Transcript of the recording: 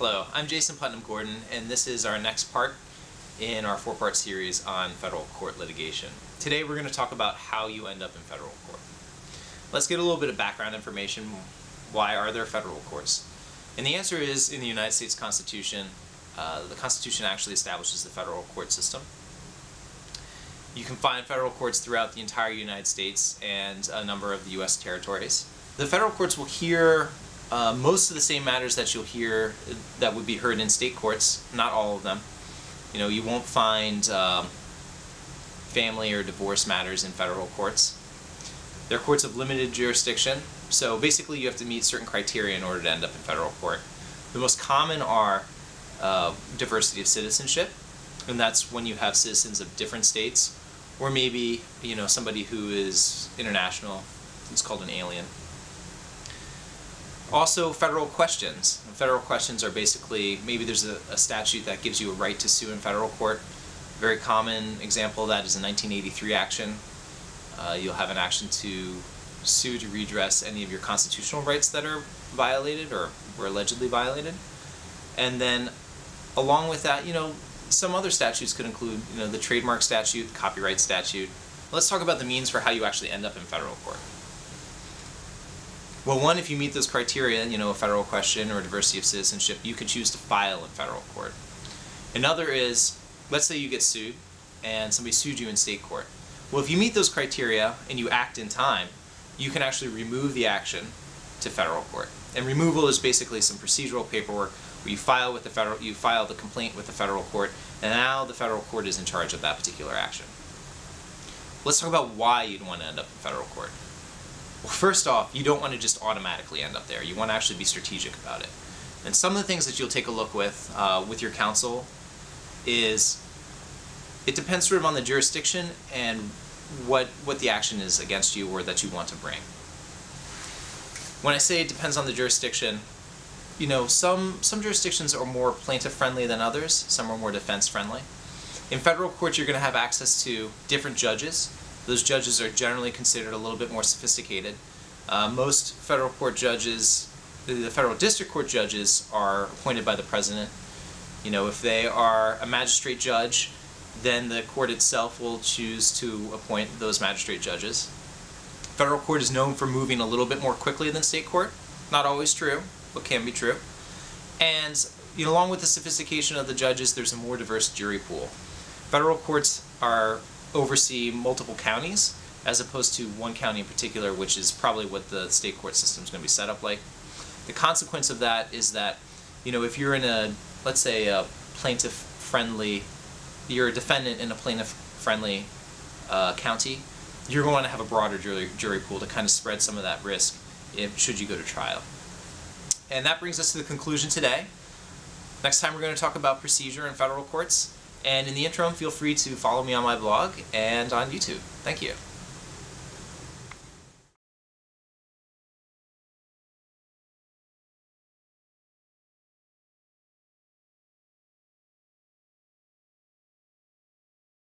Hello, I'm Jason Putnam Gordon, and this is our next part in our four-part series on federal court litigation. Today we're going to talk about how you end up in federal court. Let's get a little bit of background information. Why are there federal courts? And the answer is, in the United States Constitution, the Constitution actually establishes the federal court system. You can find federal courts throughout the entire United States and a number of the U.S. territories. The federal courts will hear most of the same matters that you'll hear that would be heard in state courts, not all of them. You know, you won't find family or divorce matters in federal courts. They're courts of limited jurisdiction, so basically you have to meet certain criteria in order to end up in federal court. The most common are diversity of citizenship, and that's when you have citizens of different states, or maybe, you know, somebody who is international. It's called an alien. Also, federal questions. Federal questions are basically, maybe there's a statute that gives you a right to sue in federal court. A very common example of that is a 1983 action. You'll have an action to sue to redress any of your constitutional rights that are violated or were allegedly violated. And then, along with that, you know, some other statutes could include, you know, the trademark statute, the copyright statute. Let's talk about the means for how you actually end up in federal court. Well, one, if you meet those criteria, you know, a federal question or diversity of citizenship, you can choose to file in federal court. Another is, let's say you get sued and somebody sued you in state court. Well, if you meet those criteria and you act in time, you can actually remove the action to federal court. And removal is basically some procedural paperwork where you file the complaint with the federal court, and now the federal court is in charge of that particular action. Let's talk about why you'd want to end up in federal court. Well, first off, you don't want to just automatically end up there. You want to actually be strategic about it. And some of the things that you'll take a look with your counsel is, it depends sort of on the jurisdiction and what the action is against you or that you want to bring. When I say it depends on the jurisdiction, you know, some jurisdictions are more plaintiff-friendly than others, some are more defense-friendly. In federal court, you're going to have access to different judges. Those judges are generally considered a little bit more sophisticated. Most federal court judges, the federal district court judges, are appointed by the president. You know, if they are a magistrate judge, then the court itself will choose to appoint those magistrate judges. Federal court is known for moving a little bit more quickly than state court. Not always true, but can be true. And, you know, along with the sophistication of the judges, there's a more diverse jury pool. Federal courts oversee multiple counties, as opposed to one county in particular, which is probably what the state court system is going to be set up like. The consequence of that is that, you know, if you're in a, let's say, a plaintiff-friendly, you're a defendant in a plaintiff-friendly county, you're going to have a broader jury pool to kind of spread some of that risk should you go to trial. And that brings us to the conclusion today. Next time we're going to talk about procedure in federal courts. And in the interim, feel free to follow me on my blog and on YouTube. Thank you.